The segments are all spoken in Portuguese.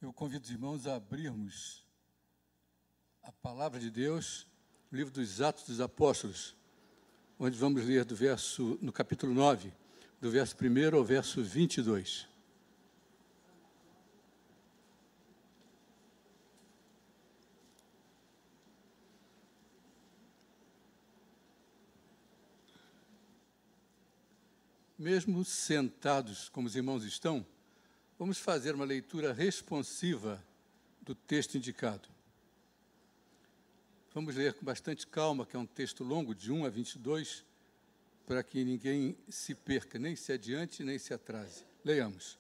Eu convido os irmãos a abrirmos a palavra de Deus, o livro dos Atos dos Apóstolos, onde vamos ler no capítulo 9, do verso 1 ao verso 22. Mesmo sentados como os irmãos estão, vamos fazer uma leitura responsiva do texto indicado. Vamos ler com bastante calma, que é um texto longo, de 1 a 22, para que ninguém se perca, nem se adiante, nem se atrase. Leiamos.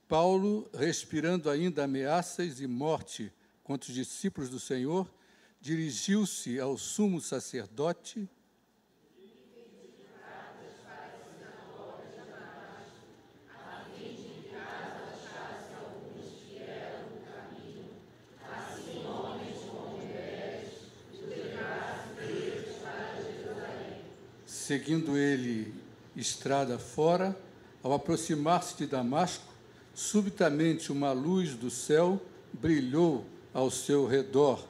Paulo, respirando ainda ameaças e morte contra os discípulos do Senhor, dirigiu-se ao sumo sacerdote seguindo ele estrada fora. Ao aproximar-se de Damasco, subitamente uma luz do céu brilhou ao seu redor.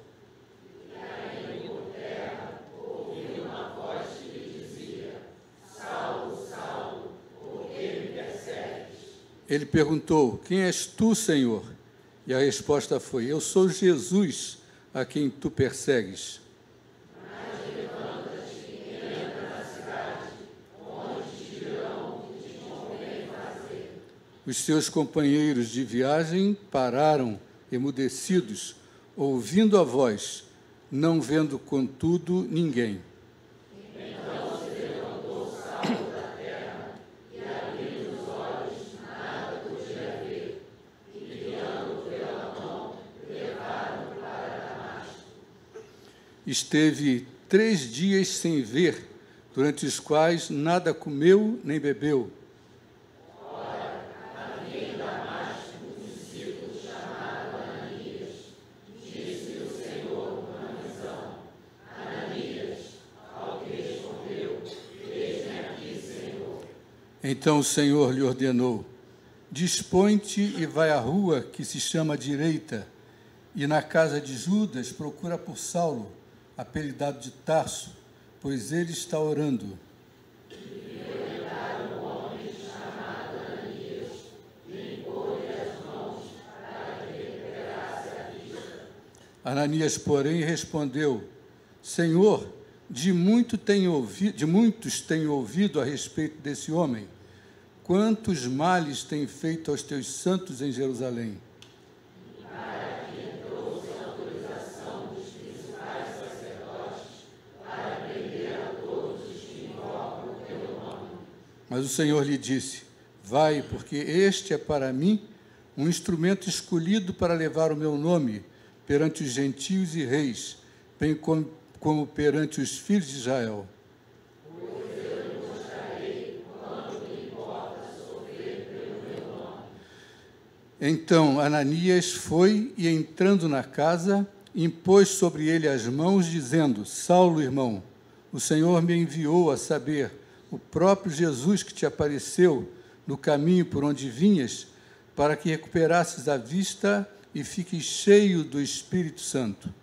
E aí, por terra, ouviu uma voz que lhe dizia: Saulo, Saulo, por que me persegues? Ele perguntou: Quem és tu, Senhor? E a resposta foi: Eu sou Jesus, a quem tu persegues. Os seus companheiros de viagem pararam, emudecidos, ouvindo a voz, não vendo, contudo, ninguém. Então se levantou Saulo da terra, e abrindo os olhos, nada podia ver, e guiando pela mão, levaram para Damasco. Esteve 3 dias sem ver, durante os quais nada comeu nem bebeu. Então o Senhor lhe ordenou: Dispõe-te e vai à rua que se chama Direita, e na casa de Judas procura por Saulo, apelidado de Tarso, pois ele está orando. Ananias, porém, respondeu: Senhor, de muitos tenho ouvido a respeito desse homem. Quantos males tem feito aos teus santos em Jerusalém? Para que trouxe a autorização dos principais sacerdotes para prender a todos os que invocam o teu nome. Mas o Senhor lhe disse: Vai, porque este é para mim um instrumento escolhido para levar o meu nome perante os gentios e reis, bem como perante os filhos de Israel. Pois eu lhe mostrarei quanto me importa sofrer pelo meu nome. Então Ananias foi e, entrando na casa, impôs sobre ele as mãos, dizendo: Saulo, irmão, o Senhor me enviou, a saber, o próprio Jesus que te apareceu no caminho por onde vinhas, para que recuperasses a vista e fiques cheio do Espírito Santo.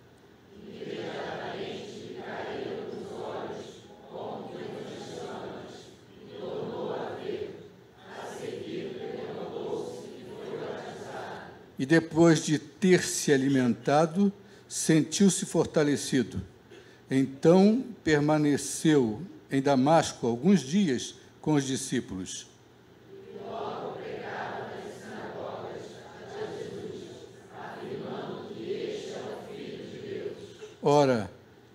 E depois de ter se alimentado, sentiu-se fortalecido. Então permaneceu em Damasco alguns dias com os discípulos. E logo pregava nas sinagogas a Jesus, afirmando que este é o Filho de Deus. Ora,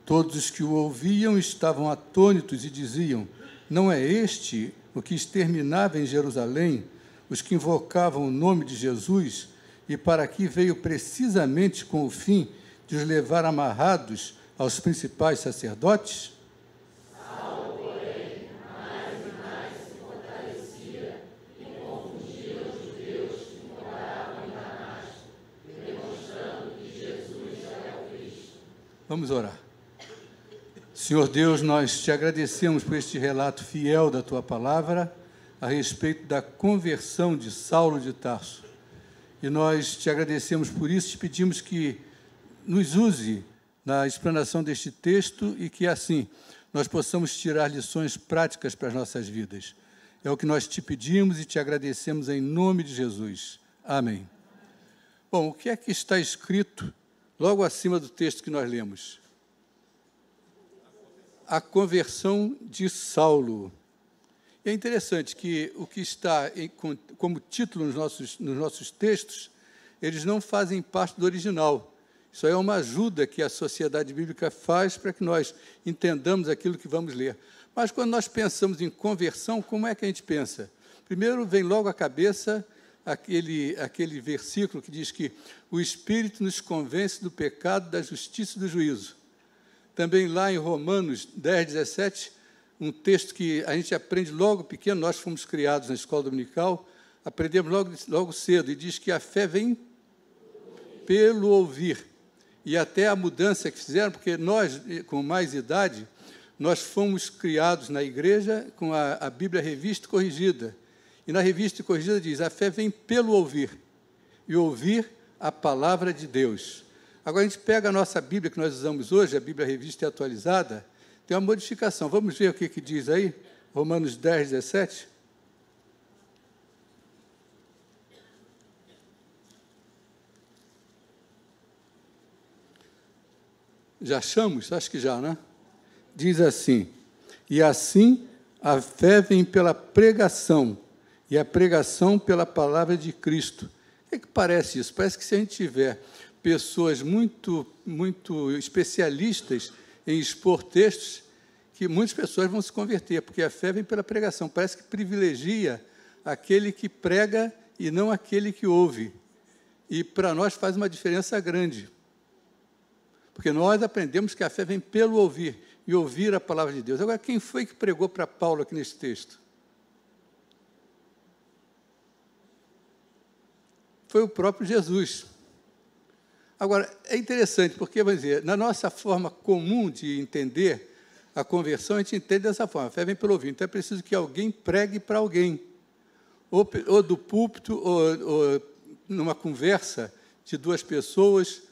todos os que o ouviam estavam atônitos e diziam: Não é este o que exterminava em Jerusalém os que invocavam o nome de Jesus? E para aqui veio precisamente com o fim de os levar amarrados aos principais sacerdotes? Saulo, porém, mais e mais se fortalecia e confundia os judeus que moravam em Damasco, demonstrando que Jesus era o Cristo. Vamos orar. Senhor Deus, nós te agradecemos por este relato fiel da tua palavra a respeito da conversão de Saulo de Tarso. E nós te agradecemos por isso, te pedimos que nos use na explanação deste texto e que, assim, nós possamos tirar lições práticas para as nossas vidas. É o que nós te pedimos e te agradecemos em nome de Jesus. Amém. Bom, o que é que está escrito logo acima do texto que nós lemos? A conversão de Saulo. É interessante que o que está como título nos nossos textos, eles não fazem parte do original. Isso aí é uma ajuda que a Sociedade Bíblica faz para que nós entendamos aquilo que vamos ler. Mas quando nós pensamos em conversão, como é que a gente pensa? Primeiro vem logo à cabeça aquele versículo que diz que o Espírito nos convence do pecado, da justiça e do juízo. Também lá em Romanos 10, 17, um texto que a gente aprende logo pequeno, nós fomos criados na escola dominical, aprendemos logo cedo, e diz que a fé vem pelo ouvir. E até a mudança que fizeram, porque nós, com mais idade, nós fomos criados na igreja com a Bíblia Revista e Corrigida. E na Revista e Corrigida diz, a fé vem pelo ouvir, e ouvir a palavra de Deus. Agora, a gente pega a nossa Bíblia que nós usamos hoje, a Bíblia Revista e Atualizada, tem uma modificação. Vamos ver o que diz aí? Romanos 10, 17. Já achamos? Acho que já, né? Diz assim, e assim a fé vem pela pregação, e a pregação pela palavra de Cristo. O que parece isso? Parece que se a gente tiver pessoas muito especialistas em expor textos, que muitas pessoas vão se converter, porque a fé vem pela pregação. Parece que privilegia aquele que prega e não aquele que ouve. E para nós faz uma diferença grande. Porque nós aprendemos que a fé vem pelo ouvir, e ouvir a palavra de Deus. Agora, quem foi que pregou para Paulo aqui nesse texto? Foi o próprio Jesus. Agora, é interessante, porque, vamos dizer, na nossa forma comum de entender a conversão, a gente entende dessa forma, a fé vem pelo ouvir. Então, é preciso que alguém pregue para alguém, ou do púlpito, ou numa conversa de duas pessoas,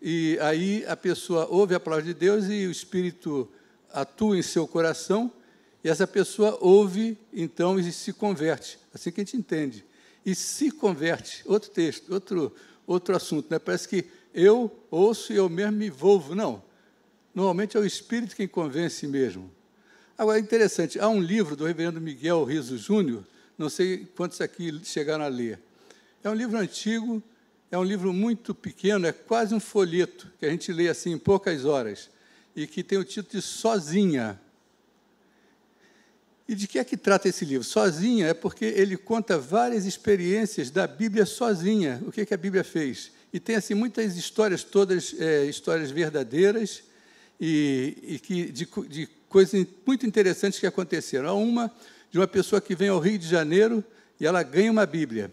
e aí a pessoa ouve a palavra de Deus e o Espírito atua em seu coração, e essa pessoa ouve, então, e se converte. Assim que a gente entende. E se converte, outro texto, outro assunto, né? Parece que eu ouço e eu mesmo me envolvo. Não. Normalmente é o Espírito quem convence mesmo. Agora, é interessante, há um livro do reverendo Miguel Riso Júnior, não sei quantos aqui chegaram a ler. É um livro antigo, é um livro muito pequeno, é quase um folheto, que a gente lê assim em poucas horas, e que tem o título de Sozinha. E de que é que trata esse livro? Sozinha é porque ele conta várias experiências da Bíblia sozinha, o que a Bíblia fez. E tem assim, muitas histórias, todas histórias verdadeiras, e de coisas muito interessantes que aconteceram. Há uma de uma pessoa que vem ao Rio de Janeiro e ela ganha uma Bíblia.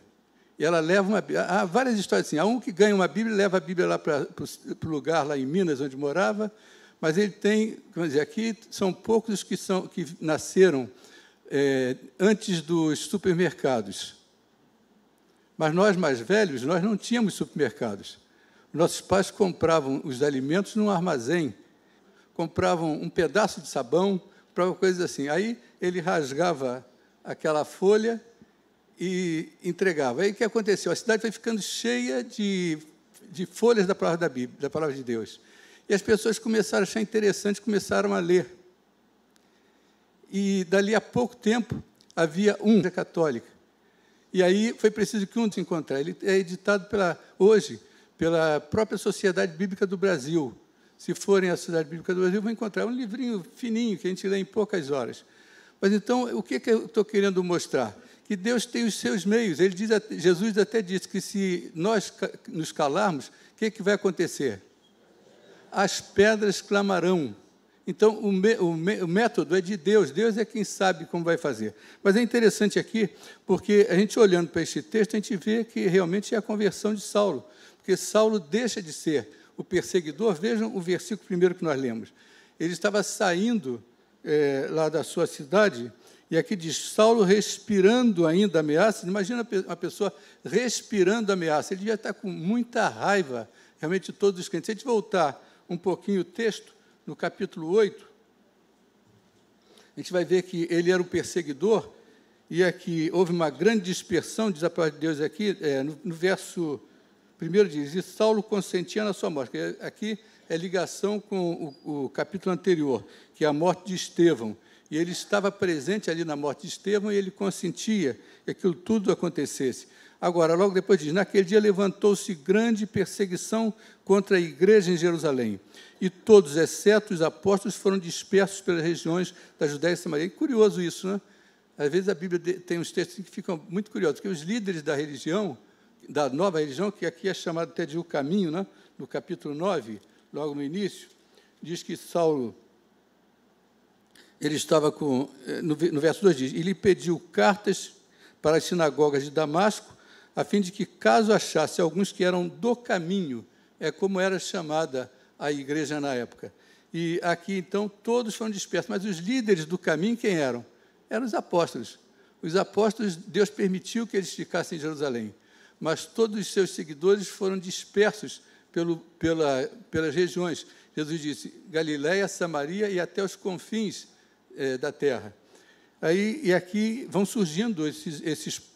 E ela leva uma Bíblia. Há várias histórias assim. Há um que ganha uma Bíblia e leva a Bíblia lá para o lugar, lá em Minas, onde morava, mas ele tem, vamos dizer, aqui são poucos que nasceram antes dos supermercados. Mas nós, mais velhos, nós não tínhamos supermercados. Nossos pais compravam os alimentos num armazém, compravam um pedaço de sabão, compravam coisas assim. Aí ele rasgava aquela folha e entregava. Aí o que aconteceu? A cidade foi ficando cheia de folhas da palavra da Bíblia, da palavra de Deus. E as pessoas começaram a achar interessante, começaram a ler. E, dali a pouco tempo, havia uma católica. E aí foi preciso que um se encontrar. Ele é editado hoje pela própria Sociedade Bíblica do Brasil. Se forem à Sociedade Bíblica do Brasil, vão encontrar um livrinho fininho, que a gente lê em poucas horas. Mas, então, o que eu estou querendo mostrar? Que Deus tem os seus meios. Jesus até disse que, se nós nos calarmos, o que vai acontecer? As pedras clamarão. Então, o método é de Deus. Deus é quem sabe como vai fazer. Mas é interessante aqui, porque a gente, olhando para este texto, a gente vê que realmente é a conversão de Saulo. Porque Saulo deixa de ser o perseguidor. Vejam o versículo primeiro que nós lemos. Ele estava saindo lá da sua cidade, E aqui diz, Saulo respirando ainda ameaça. Imagina uma pessoa respirando ameaça. Ele devia estar com muita raiva, realmente, de todos os crentes. Se a gente voltar um pouquinho o texto, no capítulo 8, a gente vai ver que ele era um perseguidor, e aqui houve uma grande dispersão, diz a palavra de Deus aqui, no verso 1 diz, e Saulo consentia na sua morte. Aqui é ligação com o capítulo anterior, que é a morte de Estevão. E ele estava presente ali na morte de Estevão e ele consentia que aquilo tudo acontecesse. Agora, logo depois diz, naquele dia levantou-se grande perseguição contra a igreja em Jerusalém. E todos, exceto os apóstolos, foram dispersos pelas regiões da Judéia e Samaria. E curioso isso, né? Às vezes a Bíblia tem uns textos que ficam muito curiosos, porque os líderes da religião, da nova religião, que aqui é chamado até de o caminho, né? No capítulo 9, logo no início, diz que Saulo, ele estava com, no verso 2 diz, ele pediu cartas para as sinagogas de Damasco, a fim de que, caso achasse alguns que eram do caminho, é como era chamada a igreja na época. E aqui, então, todos foram dispersos, mas os líderes do caminho, quem eram? Eram os apóstolos. Os apóstolos, Deus permitiu que eles ficassem em Jerusalém, mas todos os seus seguidores foram dispersos pelas regiões. Jesus disse, Galiléia, Samaria e até os confins da terra. E aqui vão surgindo esses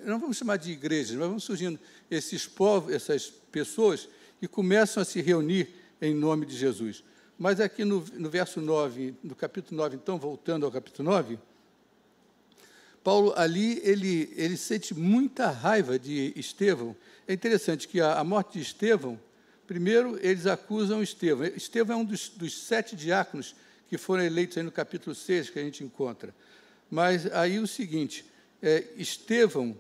não vamos chamar de igrejas, mas vão surgindo esses povos, essas pessoas que começam a se reunir em nome de Jesus. Mas aqui no verso 9, no capítulo 9, então, voltando ao capítulo 9, Paulo ali, ele sente muita raiva de Estevão. É interessante que a morte de Estevão, primeiro, eles acusam Estevão. Estevão é um dos 7 diáconos que foram eleitos aí no capítulo 6, que a gente encontra. Mas aí o seguinte, Estevão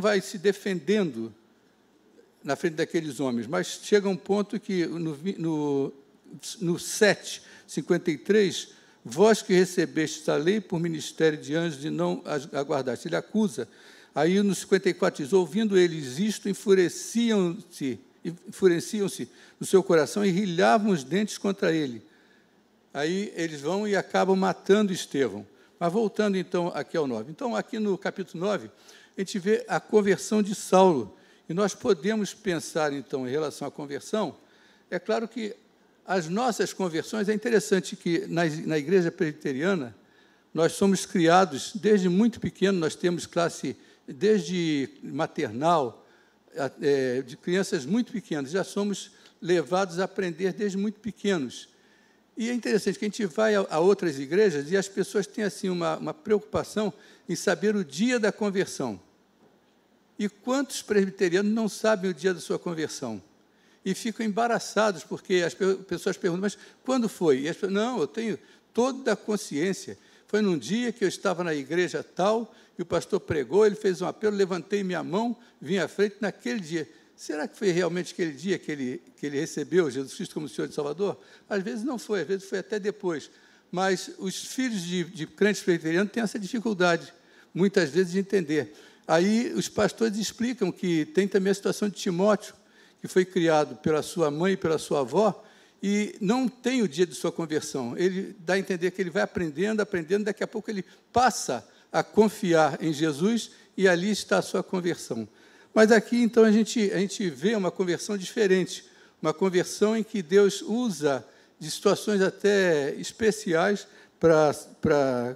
vai se defendendo na frente daqueles homens, mas chega um ponto que, no 7:53, vós que recebestes a lei por ministério de anjos e não aguardaste. Ele acusa. Aí, no 54, diz, ouvindo eles isto, enfureciam-se no seu coração e rilhavam os dentes contra ele. Aí eles vão e acabam matando Estevão. Mas voltando, então, aqui ao 9. Então, aqui no capítulo 9, a gente vê a conversão de Saulo. E nós podemos pensar, então, em relação à conversão. É claro que as nossas conversões, é interessante que na igreja presbiteriana, nós somos criados desde muito pequeno, nós temos classe desde maternal, de crianças muito pequenas, já somos levados a aprender desde muito pequenos. E é interessante que a gente vai a outras igrejas e as pessoas têm assim uma preocupação em saber o dia da conversão. E quantos presbiterianos não sabem o dia da sua conversão? E ficam embaraçados, porque as pessoas perguntam, mas quando foi? E as pessoas, não, eu tenho toda a consciência. Foi num dia que eu estava na igreja tal, e o pastor pregou, ele fez um apelo, levantei minha mão, vim à frente naquele dia. Será que foi realmente aquele dia que ele recebeu Jesus Cristo como Senhor e Salvador? Às vezes não foi, às vezes foi até depois. Mas os filhos de crentes presbiterianos têm essa dificuldade, muitas vezes, de entender. Aí os pastores explicam que tem também a situação de Timóteo, que foi criado pela sua mãe e pela sua avó, e não tem o dia de sua conversão. Ele dá a entender que ele vai aprendendo, daqui a pouco ele passa a confiar em Jesus, e ali está a sua conversão. Mas aqui, então, a gente vê uma conversão diferente, uma conversão em que Deus usa de situações até especiais para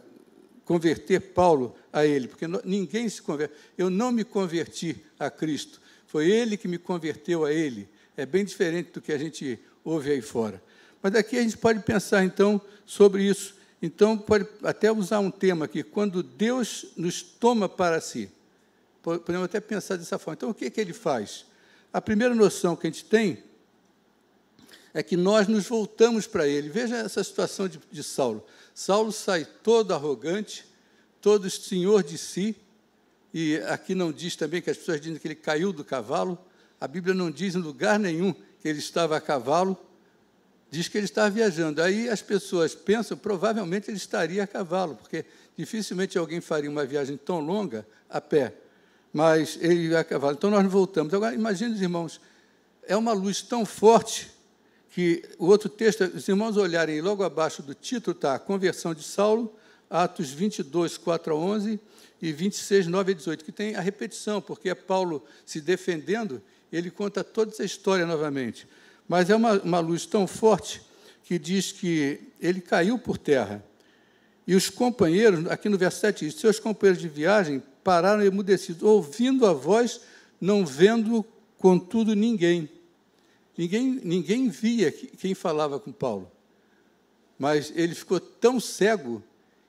converter Paulo a ele, porque ninguém se converte. Eu não me converti a Cristo, foi ele que me converteu a ele. É bem diferente do que a gente ouve aí fora. Mas aqui a gente pode pensar, então, sobre isso. Então, pode até usar um tema aqui, quando Deus nos toma para si. Podemos até pensar dessa forma. Então, o que ele faz? A primeira noção que a gente tem é que nós nos voltamos para ele. Veja essa situação de Saulo. Saulo sai todo arrogante, todo senhor de si, e aqui não diz também que as pessoas dizem que ele caiu do cavalo. A Bíblia não diz em lugar nenhum que ele estava a cavalo, diz que ele estava viajando. Aí as pessoas pensam, provavelmente ele estaria a cavalo, porque dificilmente alguém faria uma viagem tão longa a pé. Mas ele ia a cavalo. Então, nós voltamos. Agora, imagine, irmãos, é uma luz tão forte que o outro texto, os irmãos olharem logo abaixo do título, está a conversão de Saulo, Atos 22, 4 a 11 e 26, 9 a 18, que tem a repetição, porque é Paulo se defendendo, ele conta toda essa história novamente. Mas é uma luz tão forte que diz que ele caiu por terra. E os companheiros, aqui no verso 7, diz, seus companheiros de viagem pararam emudecidos, ouvindo a voz, não vendo, contudo, ninguém. Ninguém via quem falava com Paulo. Mas ele ficou tão cego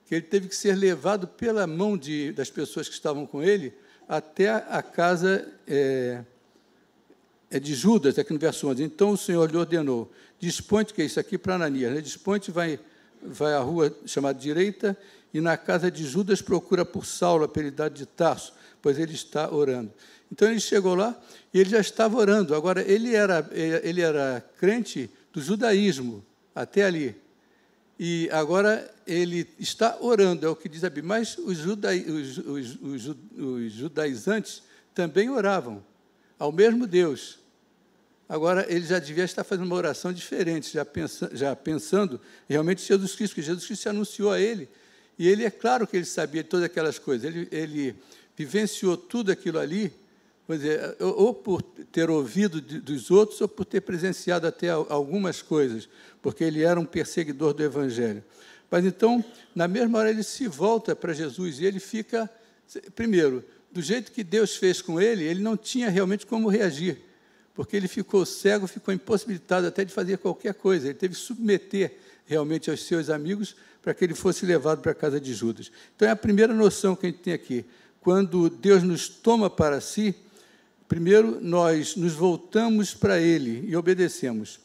que ele teve que ser levado pela mão das pessoas que estavam com ele até a casa de Judas, aqui no verso 11. Então o Senhor lhe ordenou, dispõe-te, que é isso aqui para Ananias, né? Dispõe-te, vai à rua chamada direita, e na casa de Judas procura por Saulo, apelidado de Tarso, pois ele está orando. Então ele chegou lá e ele já estava orando. Agora, ele era crente do judaísmo, até ali. E agora ele está orando, é o que diz a Bíblia. Mas os judaizantes também oravam ao mesmo Deus. Agora, ele já devia estar fazendo uma oração diferente, já pensando realmente em Jesus Cristo, porque Jesus Cristo se anunciou a ele, e ele, é claro que ele sabia de todas aquelas coisas, ele vivenciou tudo aquilo ali, quer dizer, ou por ter ouvido dos outros, ou por ter presenciado até algumas coisas, porque ele era um perseguidor do Evangelho. Mas, então, na mesma hora, ele se volta para Jesus, e ele fica, primeiro, do jeito que Deus fez com ele não tinha realmente como reagir, porque ele ficou cego, ficou impossibilitado até de fazer qualquer coisa. Ele teve que submeter realmente aos seus amigos para que ele fosse levado para a casa de Judas. Então, é a primeira noção que a gente tem aqui. Quando Deus nos toma para si, primeiro nós nos voltamos para Ele e obedecemos.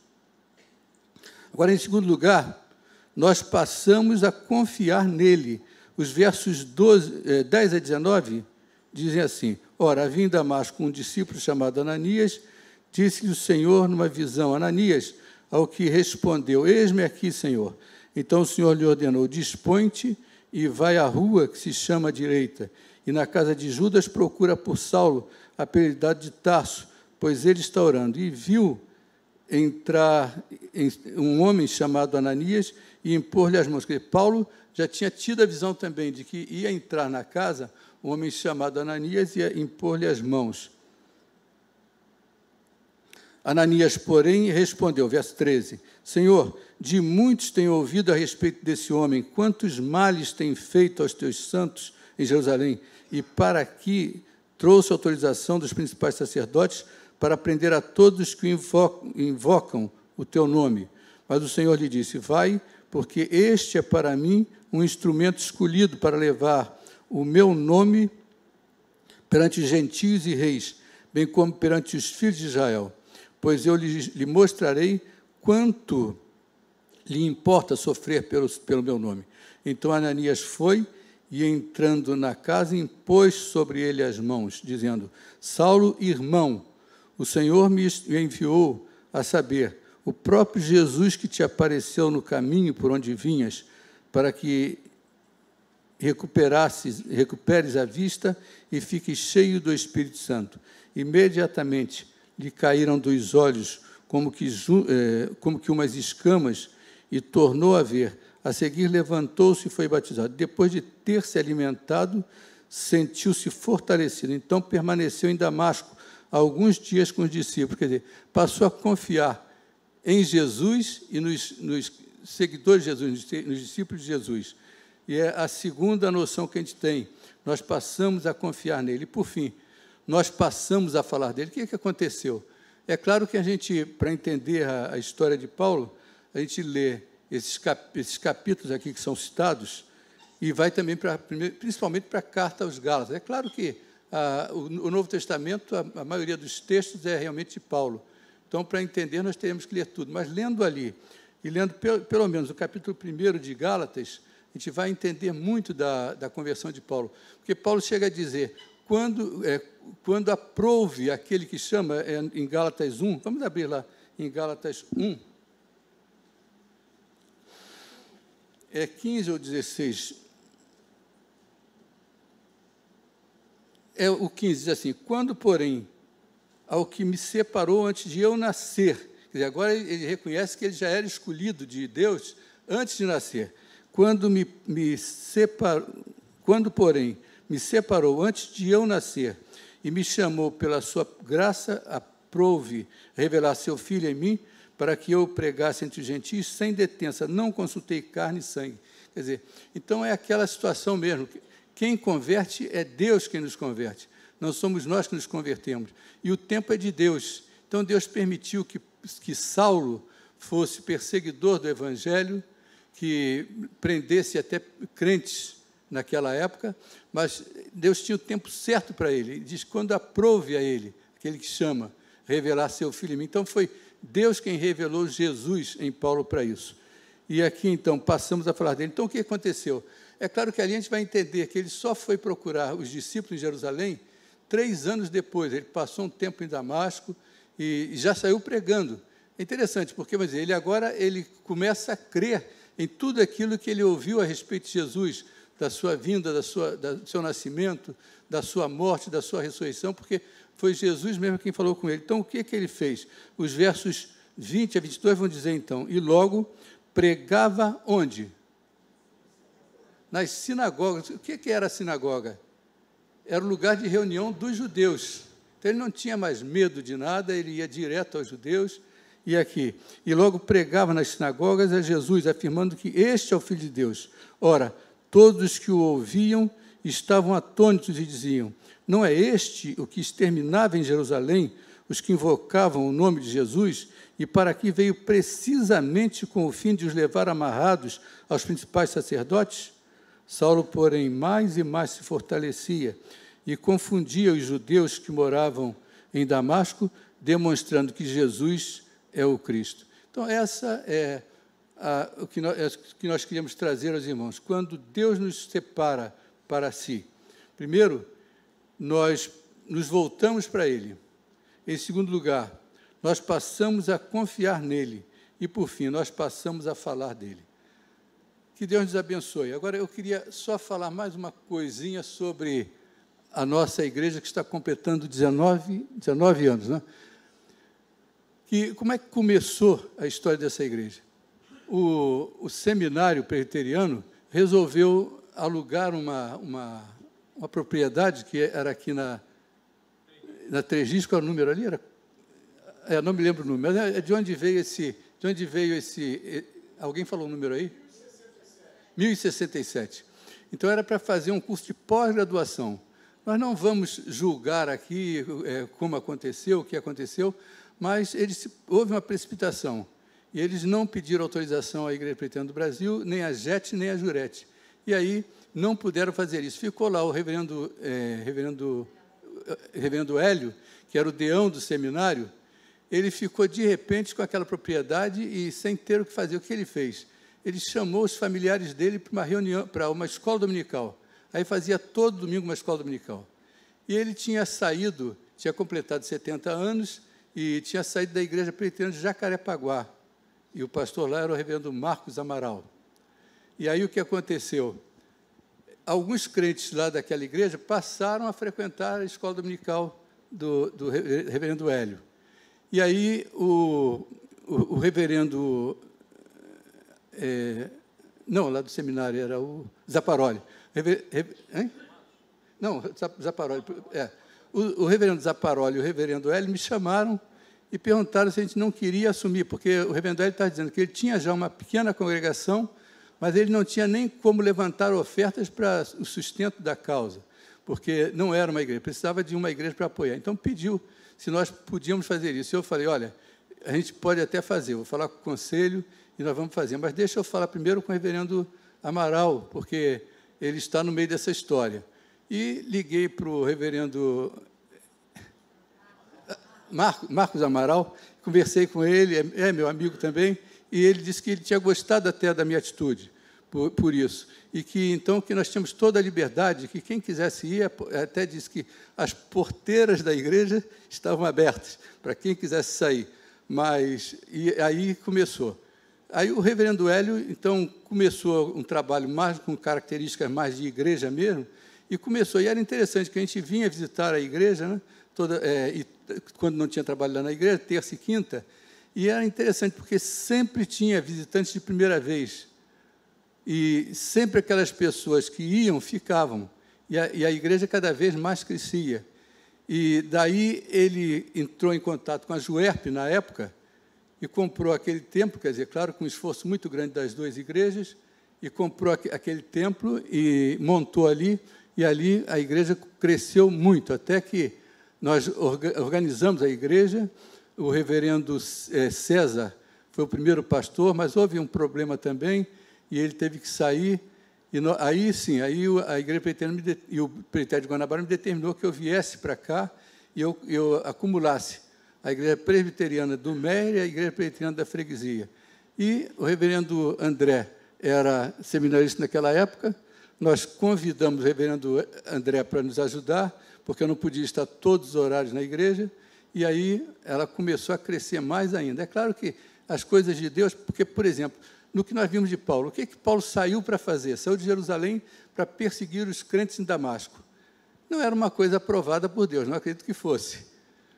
Agora, em segundo lugar, nós passamos a confiar nele. Os versos 10 a 19 dizem assim, ora, havia em Damasco um discípulo chamado Ananias, disse-lhe o Senhor numa visão, Ananias, ao que respondeu, eis-me aqui, Senhor. Então o Senhor lhe ordenou, dispõe-te e vai à rua que se chama direita, e na casa de Judas procura por Saulo, apelidado de Tarso, pois ele está orando. E viu entrar um homem chamado Ananias e impor-lhe as mãos. Quer dizer, Paulo já tinha tido a visão também de que ia entrar na casa um homem chamado Ananias e ia impor-lhe as mãos. Ananias, porém, respondeu, verso 13, Senhor, de muitos tenho ouvido a respeito desse homem, quantos males tem feito aos teus santos em Jerusalém, e para aqui trouxe autorização dos principais sacerdotes para prender a todos que invocam o teu nome. Mas o Senhor lhe disse, vai, porque este é para mim um instrumento escolhido para levar o meu nome perante gentios e reis, bem como perante os filhos de Israel. Pois eu lhe mostrarei quanto lhe importa sofrer pelo meu nome. Então Ananias foi, e entrando na casa, impôs sobre ele as mãos, dizendo, Saulo, irmão, o Senhor me enviou a saber, o próprio Jesus que te apareceu no caminho por onde vinhas, para que recuperes a vista e fiques cheio do Espírito Santo. Imediatamente lhe caíram dos olhos como que umas escamas, e tornou a ver. A seguir levantou-se e foi batizado. Depois de ter se alimentado, sentiu-se fortalecido. Então permaneceu em Damasco alguns dias com os discípulos. Quer dizer, passou a confiar em Jesus e nos seguidores de Jesus, nos discípulos de Jesus. E é a segunda noção que a gente tem. Nós passamos a confiar nele. E, por fim, nós passamos a falar dele. O que aconteceu? É claro que a gente, para entender a história de Paulo, a gente lê esses capítulos aqui que são citados e vai também, principalmente, para a carta aos Gálatas. É claro que o Novo Testamento, a maioria dos textos é realmente de Paulo. Então, para entender, nós teremos que ler tudo. Mas, lendo ali, e lendo pelo menos o capítulo 1 de Gálatas, a gente vai entender muito da conversão de Paulo. Porque Paulo chega a dizer, quando aprouve aquele que chama, em Gálatas 1, vamos abrir lá, em Gálatas 1, 15 ou 16, o 15 diz assim, quando, porém, ao que me separou antes de eu nascer, quer dizer, agora ele reconhece que ele já era escolhido de Deus antes de nascer, Quando, porém, me separou antes de eu nascer e me chamou pela sua graça, aprove revelar seu Filho em mim, para que eu pregasse entre os gentios sem detença, não consultei carne e sangue. Quer dizer, então é aquela situação mesmo. Quem converte é Deus quem nos converte. Não somos nós que nos convertemos. E o tempo é de Deus. Então, Deus permitiu que Saulo fosse perseguidor do Evangelho, que prendesse até crentes naquela época, mas Deus tinha o tempo certo para ele. Ele diz, quando aprove a ele, aquele que chama, revelar seu Filho em mim. Então, foi Deus quem revelou Jesus em Paulo para isso. E aqui, então, passamos a falar dele. Então, o que aconteceu? É claro que ali a gente vai entender que ele só foi procurar os discípulos em Jerusalém 3 anos depois. Ele passou um tempo em Damasco e já saiu pregando. É interessante, porque vamos dizer, ele começa a crer em tudo aquilo que ele ouviu a respeito de Jesus, da sua vinda, do seu nascimento, da sua morte, da sua ressurreição, porque foi Jesus mesmo quem falou com ele. Então, o que ele fez? Os versos 20 a 22 vão dizer, então, e logo pregava onde? Nas sinagogas. O que era a sinagoga? Era o lugar de reunião dos judeus. Então, ele não tinha mais medo de nada, ele ia direto aos judeus, e aqui. E logo pregava nas sinagogas a Jesus, afirmando que este é o Filho de Deus. Ora, todos os que o ouviam estavam atônitos e diziam, não é este o que exterminava em Jerusalém os que invocavam o nome de Jesus, e para aqui veio precisamente com o fim de os levar amarrados aos principais sacerdotes? Saulo, porém, mais e mais se fortalecia e confundia os judeus que moravam em Damasco, demonstrando que Jesus é o Cristo. Então, essa é o que nós queríamos trazer aos irmãos. Quando Deus nos separa para si, primeiro, nós nos voltamos para Ele. Em segundo lugar, nós passamos a confiar nele. E, por fim, nós passamos a falar dele. Que Deus nos abençoe. Agora, eu queria só falar mais uma coisinha sobre a nossa igreja, que está completando 19 anos, né? Como é que começou a história dessa igreja? O seminário presbiteriano resolveu alugar uma propriedade que era aqui na 3 qual é o número ali? Não me lembro o número, mas é de onde veio esse... Alguém falou o número aí? 1067. Então, era para fazer um curso de pós-graduação. Nós não vamos julgar aqui como aconteceu, o que aconteceu, mas houve uma precipitação. E eles não pediram autorização à Igreja Presbiteriana do Brasil, nem a JET, nem a Jurete. E aí não puderam fazer isso. Ficou lá o reverendo Hélio, que era o deão do seminário, ele ficou, de repente, com aquela propriedade e sem ter o que fazer. O que ele fez? Ele chamou os familiares dele para uma reunião, para uma escola dominical. Aí fazia todo domingo uma escola dominical. E ele tinha completado 70 anos e tinha saído da Igreja Presbiteriana de Jacarepaguá. E o pastor lá era o reverendo Marcos Amaral. E aí o que aconteceu? Alguns crentes lá daquela igreja passaram a frequentar a escola dominical do reverendo Hélio. E aí o reverendo... não, lá do seminário era o Zaparoli. Não, Zaparoli. O reverendo Zaparoli e o reverendo Hélio me chamaram e perguntaram se a gente não queria assumir, porque o reverendo Hélio está dizendo que ele tinha já uma pequena congregação, mas ele não tinha nem como levantar ofertas para o sustento da causa, porque não era uma igreja, precisava de uma igreja para apoiar. Então, pediu se nós podíamos fazer isso. Eu falei, olha, a gente pode até fazer, vou falar com o conselho e nós vamos fazer, mas deixa eu falar primeiro com o reverendo Amaral, porque ele está no meio dessa história. E liguei para o reverendo Marcos Amaral, conversei com ele, é meu amigo também, e ele disse que ele tinha gostado até da minha atitude, por isso. E que, então, que nós tínhamos toda a liberdade, que quem quisesse ir, até disse que as porteiras da igreja estavam abertas, para quem quisesse sair. E aí começou. Aí o reverendo Hélio, então, começou um trabalho mais com características mais de igreja mesmo, e começou. E era interessante que a gente vinha visitar a igreja, né, quando não tinha trabalho lá na igreja, terça e quinta, e era interessante, porque sempre tinha visitantes de primeira vez. E sempre aquelas pessoas que iam, ficavam. E a igreja cada vez mais crescia. E daí ele entrou em contato com a Juerp, na época, e comprou aquele templo, quer dizer, claro, com um esforço muito grande das duas igrejas, e comprou aquele templo e montou ali, e ali a igreja cresceu muito, até que nós organizamos a igreja. O reverendo César foi o primeiro pastor, mas houve um problema também, e ele teve que sair. E aí sim, aí a Igreja Presbiteriana e o Presbitério de Guanabara me determinou que eu viesse para cá e eu acumulasse a Igreja Presbiteriana do Meire e a Igreja Presbiteriana da Freguesia. E o reverendo André era seminarista naquela época. Nós convidamos o reverendo André para nos ajudar, porque eu não podia estar todos os horários na igreja, e aí ela começou a crescer mais ainda. É claro que as coisas de Deus, porque, por exemplo, no que nós vimos de Paulo, o que Paulo saiu para fazer? Saiu de Jerusalém para perseguir os crentes em Damasco. Não era uma coisa aprovada por Deus, não acredito que fosse.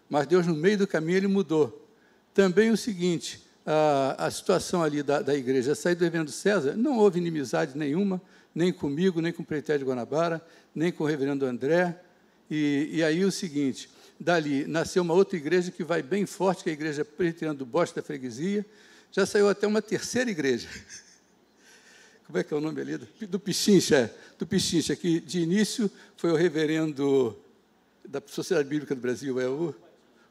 Mas Deus, no meio do caminho, ele mudou. Também o seguinte, a situação ali da igreja, a saída do reverendo César, não houve inimizade nenhuma, nem comigo, nem com o Presbitério de Guanabara, nem com o reverendo André. E aí o seguinte, dali nasceu uma outra igreja que vai bem forte, que é a Igreja Presbiteriana do Bosque da Freguesia. Já saiu até uma terceira igreja. Como é que é o nome ali? Do Pichincha, do Pichincha, que de início foi o reverendo da Sociedade Bíblica do Brasil, é o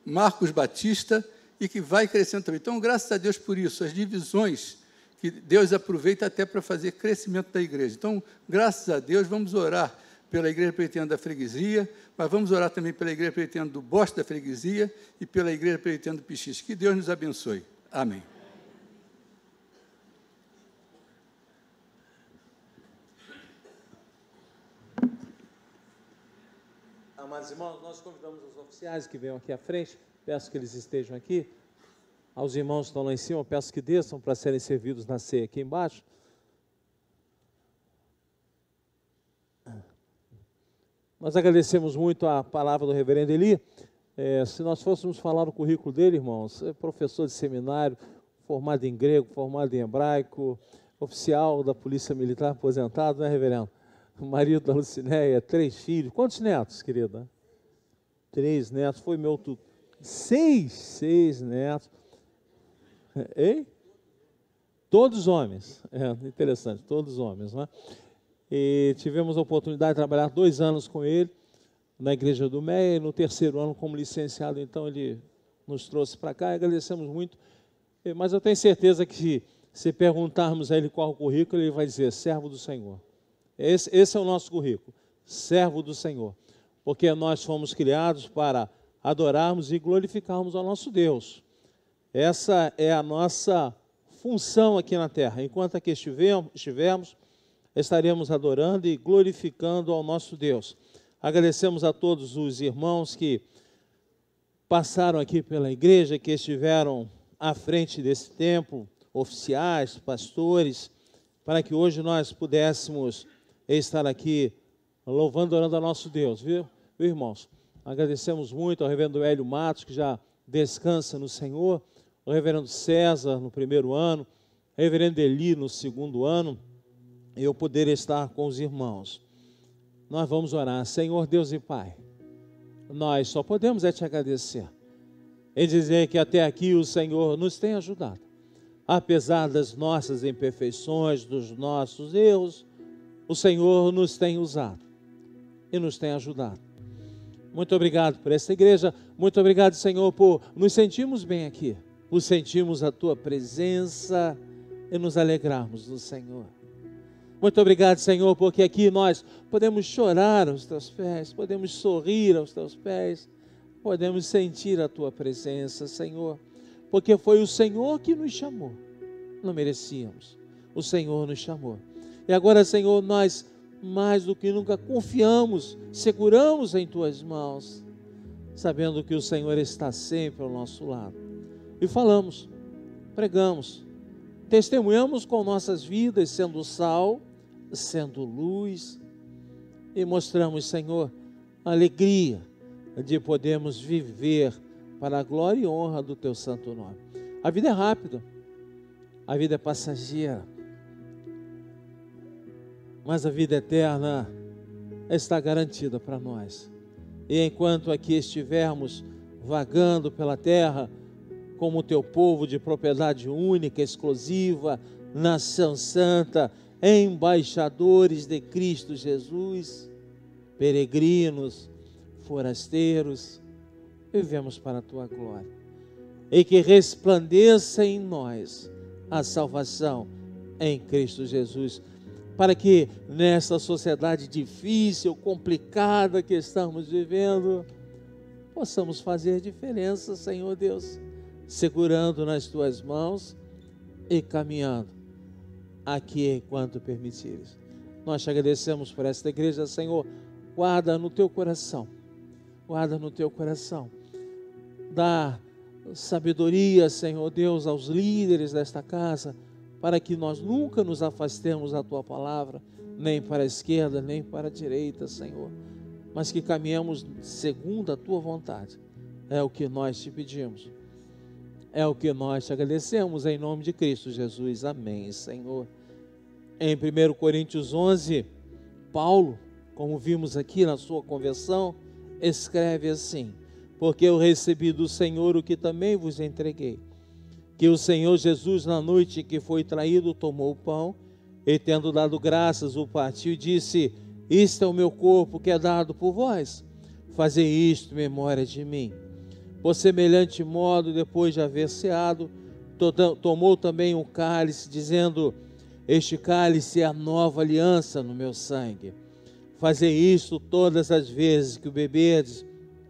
Marcos Batista, e que vai crescendo também. Então, graças a Deus por isso, as divisões que Deus aproveita até para fazer crescimento da igreja. Então, graças a Deus, vamos orar pela Igreja Presbiteriana da Freguesia, mas vamos orar também pela Igreja Presbiteriana do Bosque da Freguesia e pela Igreja Presbiteriana do Pichincha. Que Deus nos abençoe. Amém. Amados irmãos, nós convidamos os oficiais que venham aqui à frente, peço que eles estejam aqui. Aos irmãos que estão lá em cima, peço que desçam para serem servidos na ceia aqui embaixo. Nós agradecemos muito a palavra do reverendo Eli. Se nós fôssemos falar o currículo dele, irmãos, é professor de seminário, formado em grego, formado em hebraico, oficial da Polícia Militar aposentado, né, reverendo? Marido da Lucinéia, 3 filhos. Quantos netos, querida? 3 netos. Foi meu tutor. 6 netos. Hein? Todos homens. Interessante, todos homens, né? E tivemos a oportunidade de trabalhar 2 anos com ele na Igreja do Meia, e no 3º ano como licenciado, então ele nos trouxe para cá, e agradecemos muito. Mas eu tenho certeza que se perguntarmos a ele qual o currículo, ele vai dizer, servo do Senhor. Esse é o nosso currículo, servo do Senhor, porque nós fomos criados para adorarmos e glorificarmos ao nosso Deus. Essa é a nossa função aqui na terra. Enquanto aqui estivermos, estaremos adorando e glorificando ao nosso Deus. Agradecemos a todos os irmãos que passaram aqui pela igreja, que estiveram à frente desse templo, oficiais, pastores, para que hoje nós pudéssemos estar aqui louvando e orando ao nosso Deus, viu, irmãos? Agradecemos muito ao reverendo Hélio Matos, que já descansa no Senhor, ao reverendo César no 1º ano, ao reverendo Eli no 2º ano, e eu poder estar com os irmãos. Nós vamos orar. Senhor Deus e Pai, nós só podemos te agradecer e dizer que até aqui o Senhor nos tem ajudado, apesar das nossas imperfeições, dos nossos erros, o Senhor nos tem usado e nos tem ajudado. Muito obrigado por essa igreja, muito obrigado, Senhor, por nos sentirmos bem aqui, por sentirmos a Tua presença e nos alegrarmos no Senhor. Muito obrigado, Senhor, porque aqui nós podemos chorar aos Teus pés, podemos sorrir aos Teus pés, podemos sentir a Tua presença, Senhor, porque foi o Senhor que nos chamou, não merecíamos, o Senhor nos chamou. E agora, Senhor, nós mais do que nunca confiamos, seguramos em Tuas mãos, sabendo que o Senhor está sempre ao nosso lado. E falamos, pregamos, testemunhamos com nossas vidas, sendo sal, sendo luz, e mostramos, Senhor, a alegria de podermos viver para a glória e honra do Teu santo nome. A vida é rápida, a vida é passageira. mas a vida eterna está garantida para nós. E enquanto aqui estivermos vagando pela terra, como teu povo de propriedade única, exclusiva, nação santa, embaixadores de Cristo Jesus, peregrinos, forasteiros, vivemos para a tua glória. E que resplandeça em nós a salvação em Cristo Jesus, para que nessa sociedade difícil, complicada que estamos vivendo, possamos fazer diferença, Senhor Deus, segurando nas tuas mãos e caminhando aqui enquanto permitires. Nós te agradecemos por esta igreja, Senhor. Guarda no teu coração, guarda no teu coração. Dá sabedoria, Senhor Deus, aos líderes desta casa, para que nós nunca nos afastemos da tua palavra, nem para a esquerda, nem para a direita, Senhor, mas que caminhemos segundo a tua vontade. É o que nós te pedimos, é o que nós te agradecemos, em nome de Cristo Jesus. Amém, Senhor. Em 1 Coríntios 11, Paulo, como vimos aqui na sua conversão, escreve assim: porque eu recebi do Senhor o que também vos entreguei, que o Senhor Jesus, na noite em que foi traído, tomou o pão, e tendo dado graças, o partiu e disse: isto é o meu corpo que é dado por vós, fazei isto em memória de mim. Por semelhante modo, depois de haver ceado, tomou também um cálice, dizendo: este cálice é a nova aliança no meu sangue. Fazei isto todas as vezes que o beberdes,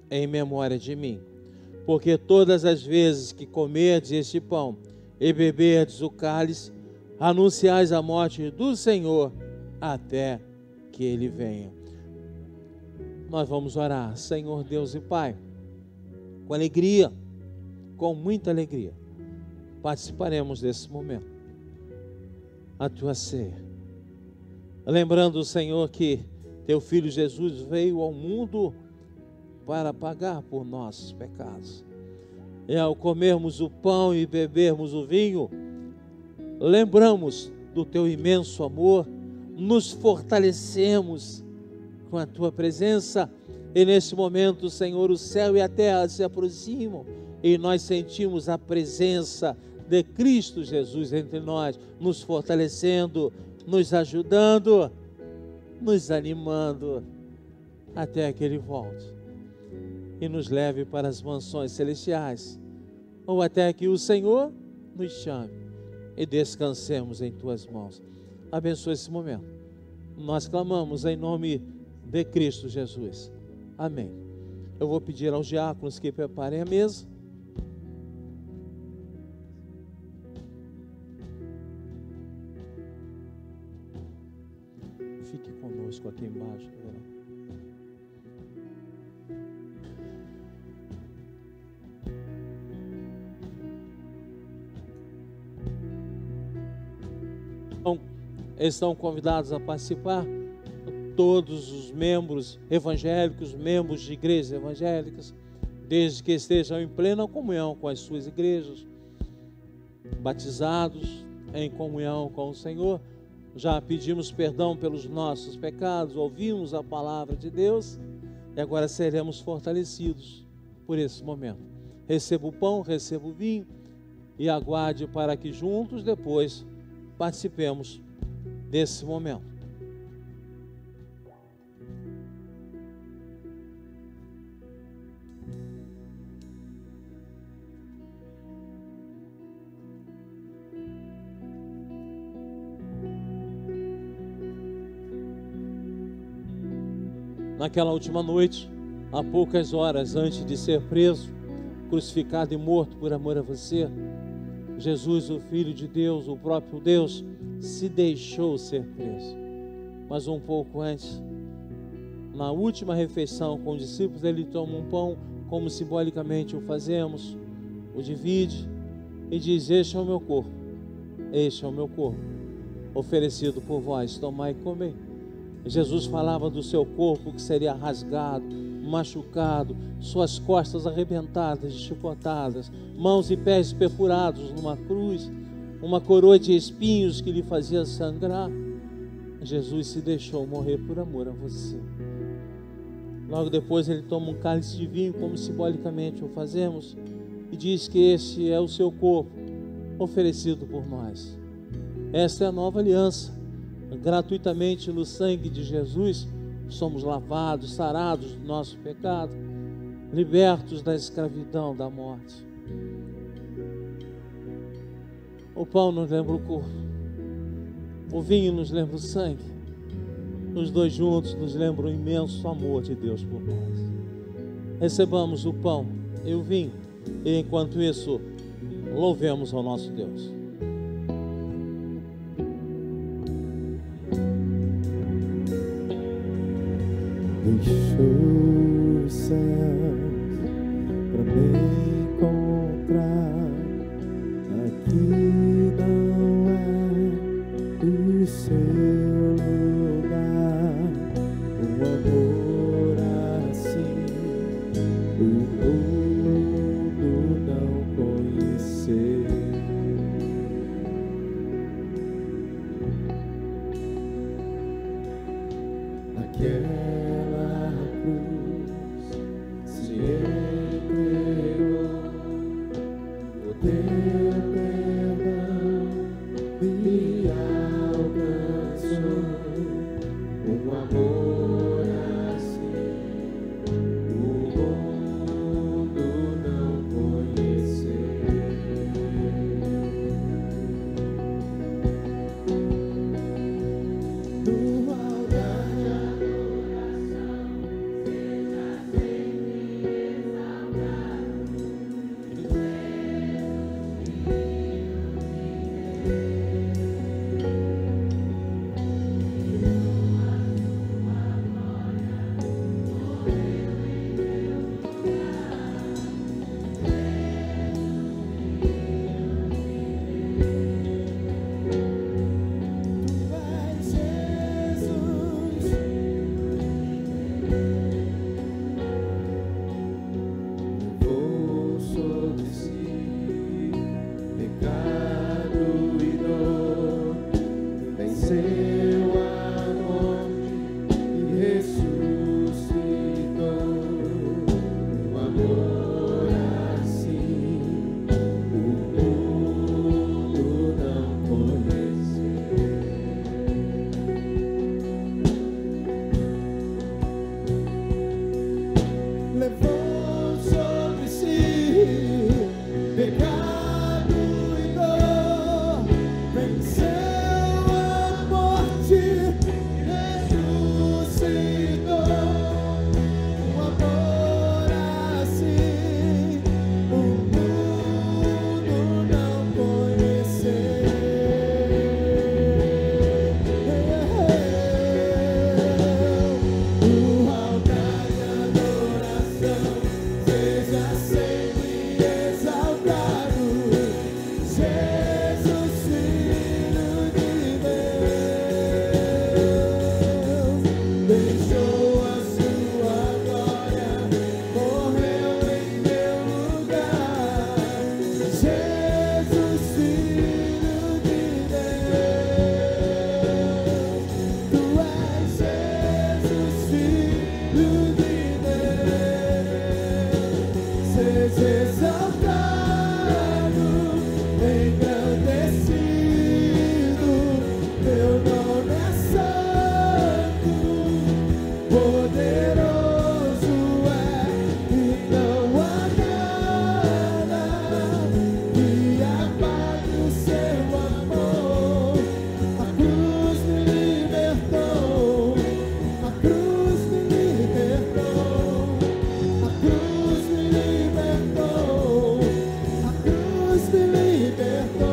em memória de mim. Porque todas as vezes que comerdes este pão e beberdes o cálice, anunciais a morte do Senhor até que Ele venha. Nós vamos orar. Senhor Deus e Pai, com alegria, com muita alegria, participaremos desse momento, a tua ceia. Lembrando, Senhor, que teu Filho Jesus veio ao mundo para pagar por nossos pecados. E ao comermos o pão e bebermos o vinho, lembramos do teu imenso amor, nos fortalecemos com a tua presença, e nesse momento, Senhor, o céu e a terra se aproximam e nós sentimos a presença de Cristo Jesus entre nós, nos fortalecendo, nos ajudando, nos animando, até que Ele volte e nos leve para as mansões celestiais, ou até que o Senhor nos chame e descansemos em tuas mãos. Abençoa esse momento. Nós clamamos em nome de Cristo Jesus. Amém. Eu vou pedir aos diáconos que preparem a mesa. Fique conosco aqui embaixo. Estão convidados a participar todos os membros evangélicos, membros de igrejas evangélicas, desde que estejam em plena comunhão com as suas igrejas, batizados em comunhão com o Senhor. Já pedimos perdão pelos nossos pecados, ouvimos a palavra de Deus e agora seremos fortalecidos por esse momento. Receba o pão, receba o vinho e aguarde para que juntos depois participemos desse momento. Naquela última noite, há poucas horas antes de ser preso, crucificado e morto por amor a você, Jesus, o Filho de Deus, o próprio Deus, se deixou ser preso. Mas um pouco antes, na última refeição com os discípulos, ele toma um pão, como simbolicamente o fazemos, o divide e diz: este é o meu corpo, este é o meu corpo, oferecido por vós, tomai e comei. Jesus falava do seu corpo que seria rasgado, machucado, suas costas arrebentadas, chicotadas, mãos e pés perfurados numa cruz, uma coroa de espinhos que lhe fazia sangrar. Jesus se deixou morrer por amor a você. Logo depois ele toma um cálice de vinho, como simbolicamente o fazemos, e diz que este é o seu corpo oferecido por nós. Esta é a nova aliança. Gratuitamente no sangue de Jesus somos lavados, sarados do nosso pecado, libertos da escravidão, da morte. O pão nos lembra o corpo, o vinho nos lembra o sangue. Os dois juntos nos lembram o imenso amor de Deus por nós. Recebamos o pão e o vinho, e enquanto isso, louvemos ao nosso Deus. Deixou os céus para me encontrar. Aqui não é o seu lugar. Um amor assim o mundo não conheceu. Naquela cruz se entregou, o teu perdão me alcançou. Um amor assim o mundo não conheceu. No altar de adoração, seja sempre exaltado, levou sobre si pecado e dor, venceu a morte e ressuscitou. Um amor assim o mundo não conheceu. Levou sobre si pecado e dor, venceu a morte, ressuscitou. Um amor assim o mundo não conheceu. O altar de adoração seja sempre exaltado, Jesus, Filho de Deus. Deixou a sua glória, morreu em meu lugar. Jesus, Filho de Deus. Tu és Jesus, Filho de Deus. Seja exaltado, engrandecido, teu nome é santo, poderoso é, e não há nada que apague o seu amor. A cruz me libertou, a cruz me libertou, a cruz me libertou, a cruz me libertou.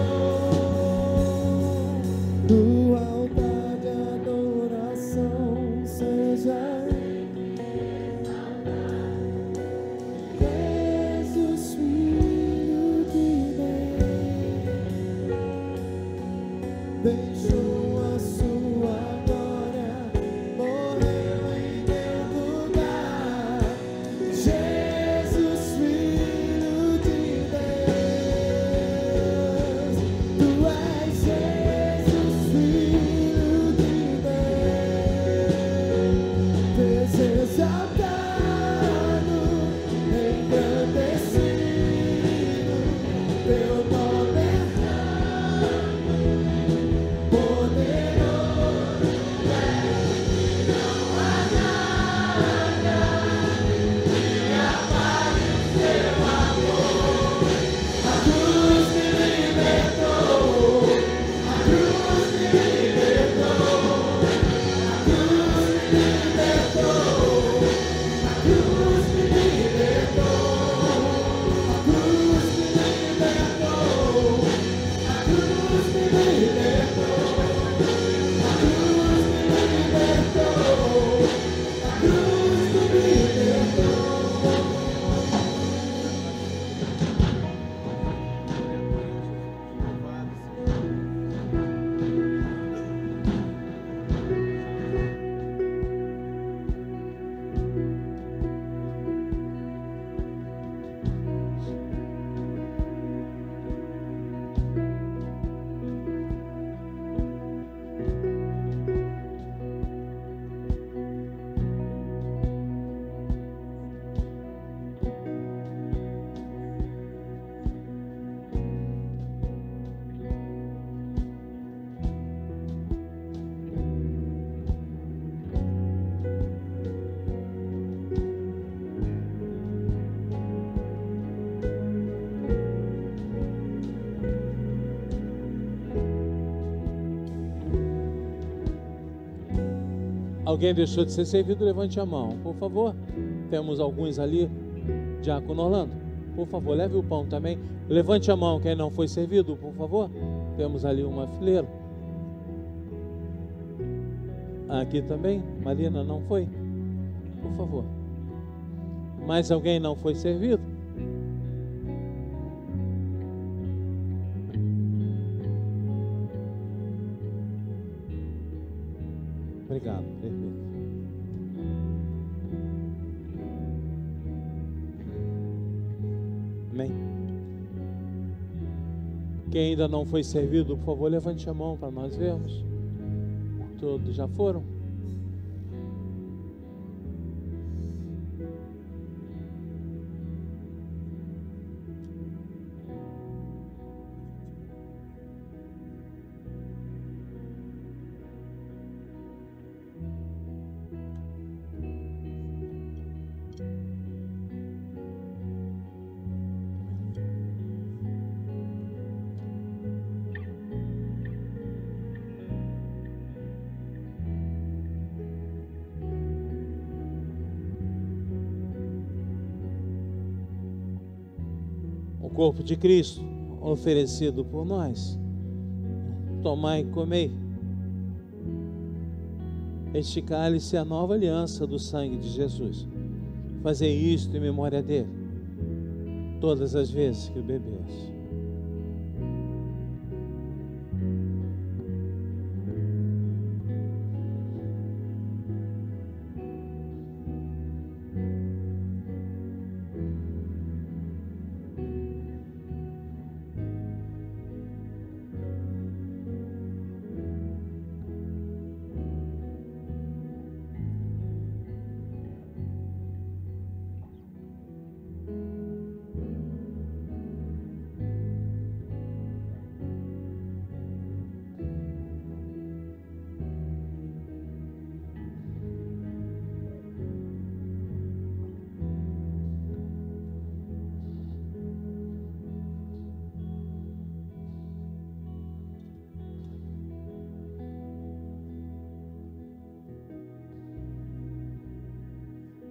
No altar de adoração seja Jesus, Filho de Deus. Deixou a sua glória, morreu em meu lugar. Jesus, Filho de Deus. Tu és Jesus, Filho de Deus. Alguém deixou de ser servido? Levante a mão, por favor. Temos alguns ali. Diácono Orlando, por favor, leve o pão também. Levante a mão quem não foi servido, por favor. Temos ali uma fileira. Aqui também, Marina não foi? Por favor. Mais alguém não foi servido? Obrigado, perfeito. Amém. Quem ainda não foi servido, por favor, levante a mão para nós vermos. Todos já foram? O corpo de Cristo oferecido por nós. Tomai e comei. Este cálice é a nova aliança do sangue de Jesus. Fazei isto em memória dele, todas as vezes que o beberes.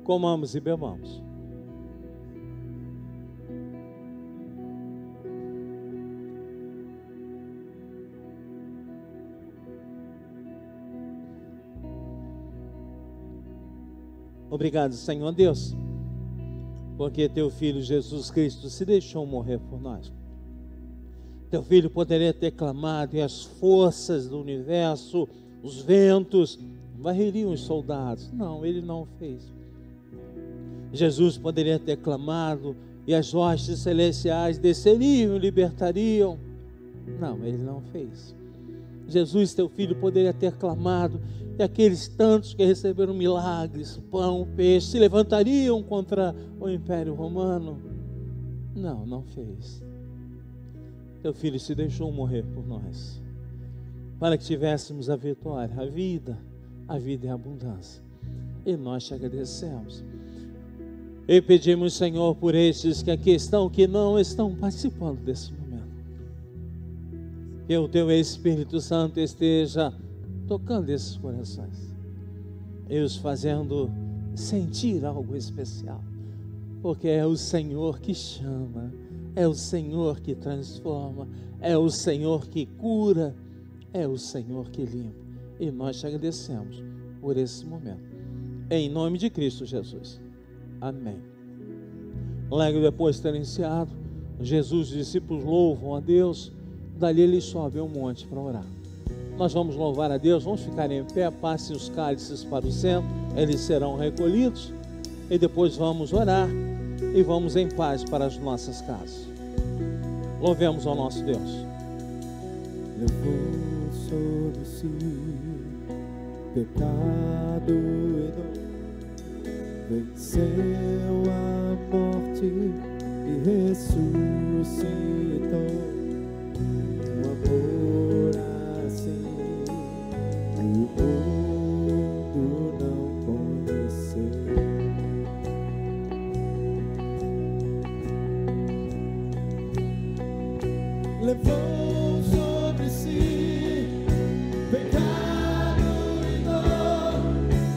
Comamos e bebamos. Obrigado, Senhor Deus, porque teu Filho Jesus Cristo se deixou morrer por nós. Teu Filho poderia ter clamado e as forças do universo, os ventos, varreriam os soldados. Não, ele não fez. Jesus poderia ter clamado e as hostes celestiais desceriam e libertariam. Não, ele não fez. Jesus, teu Filho, poderia ter clamado e aqueles tantos que receberam milagres, pão, peixe, se levantariam contra o Império Romano. Não, não fez. Teu Filho se deixou morrer por nós, para que tivéssemos a vitória, a vida e a abundância. E nós te agradecemos. E pedimos, Senhor, por estes que aqui estão, que não estão participando desse momento. Que o teu Espírito Santo esteja tocando esses corações e os fazendo sentir algo especial. Porque é o Senhor que chama, é o Senhor que transforma, é o Senhor que cura, é o Senhor que limpa. E nós te agradecemos por esse momento. Em nome de Cristo Jesus. Amém. Logo depois de ter iniciado, Jesus e os discípulos louvam a Deus. Dali eles sobem ao monte para orar. Nós vamos louvar a Deus, vamos ficar em pé, passem os cálices para o centro, eles serão recolhidos. E depois vamos orar e vamos em paz para as nossas casas. Louvemos ao nosso Deus. Levou sobre si pecado e dor. Venceu a morte e ressuscitou. Um amor assim o mundo não conheceu. Levou sobre si pecado e dor.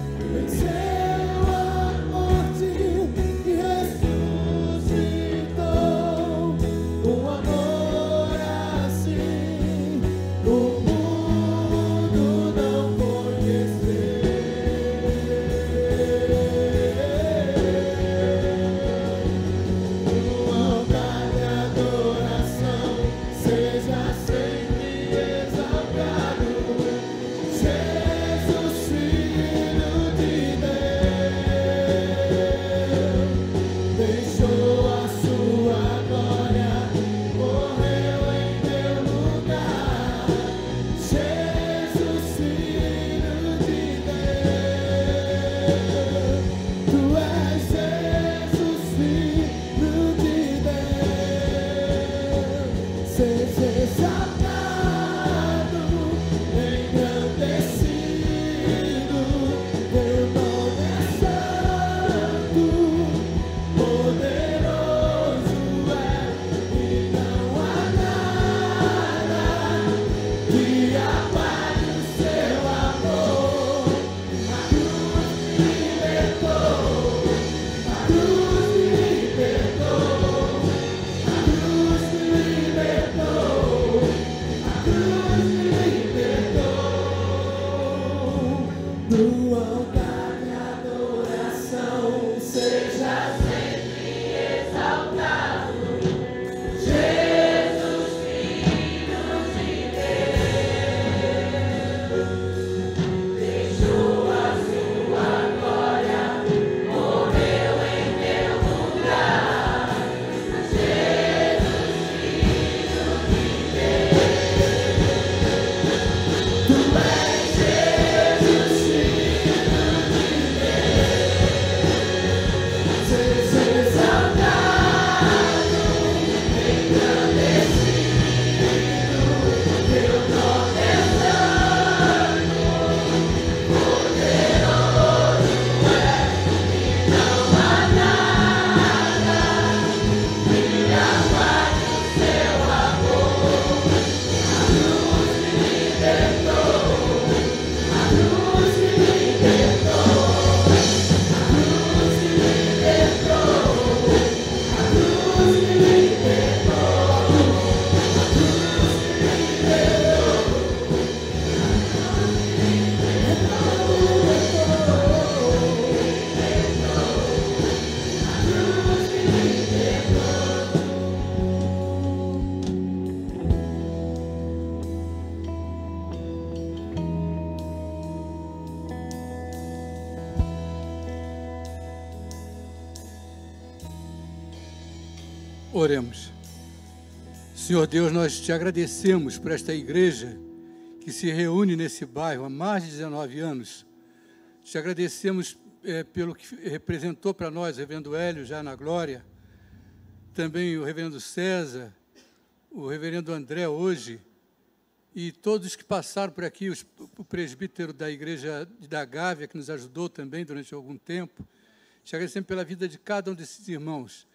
Oremos. Senhor Deus, nós te agradecemos por esta igreja que se reúne nesse bairro há mais de 19 anos. Te agradecemos pelo que representou para nós o reverendo Hélio, já na glória, também o reverendo César, o reverendo André hoje, e todos que passaram por aqui, o presbítero da igreja da Gávea, que nos ajudou também durante algum tempo. Te agradecemos pela vida de cada um desses irmãos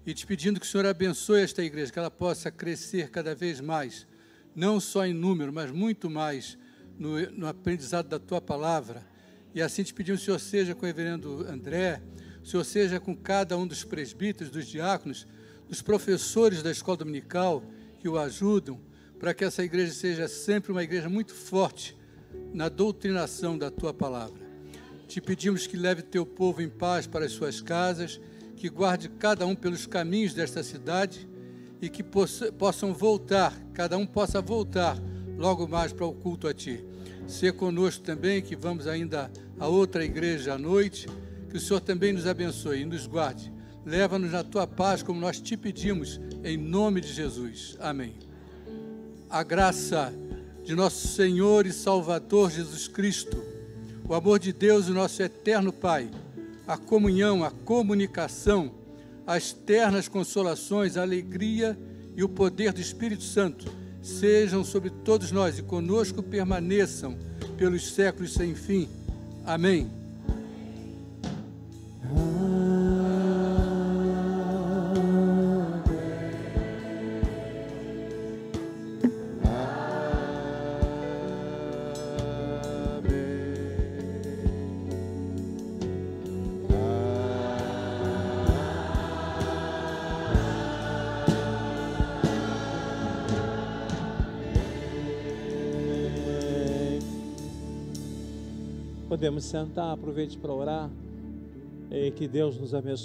e te pedindo que o Senhor abençoe esta igreja, que ela possa crescer cada vez mais, não só em número, mas muito mais no aprendizado da Tua Palavra. E assim te pedimos que o Senhor seja com o reverendo André, o Senhor seja com cada um dos presbíteros, dos diáconos, dos professores da escola dominical que o ajudam, para que essa igreja seja sempre uma igreja muito forte na doutrinação da Tua Palavra. Te pedimos que leve Teu povo em paz para as suas casas, que guarde cada um pelos caminhos desta cidade e que possam voltar, cada um possa voltar logo mais para o culto a Ti. Ser conosco também, que vamos ainda a outra igreja à noite, que o Senhor também nos abençoe e nos guarde. Leva-nos na Tua paz, como nós Te pedimos, em nome de Jesus. Amém. A graça de nosso Senhor e Salvador Jesus Cristo, o amor de Deus, o nosso eterno Pai, a comunhão, a comunicação, as ternas consolações, a alegria e o poder do Espírito Santo sejam sobre todos nós e conosco permaneçam pelos séculos sem fim. Amém. Podemos sentar, aproveite para orar, e que Deus nos abençoe.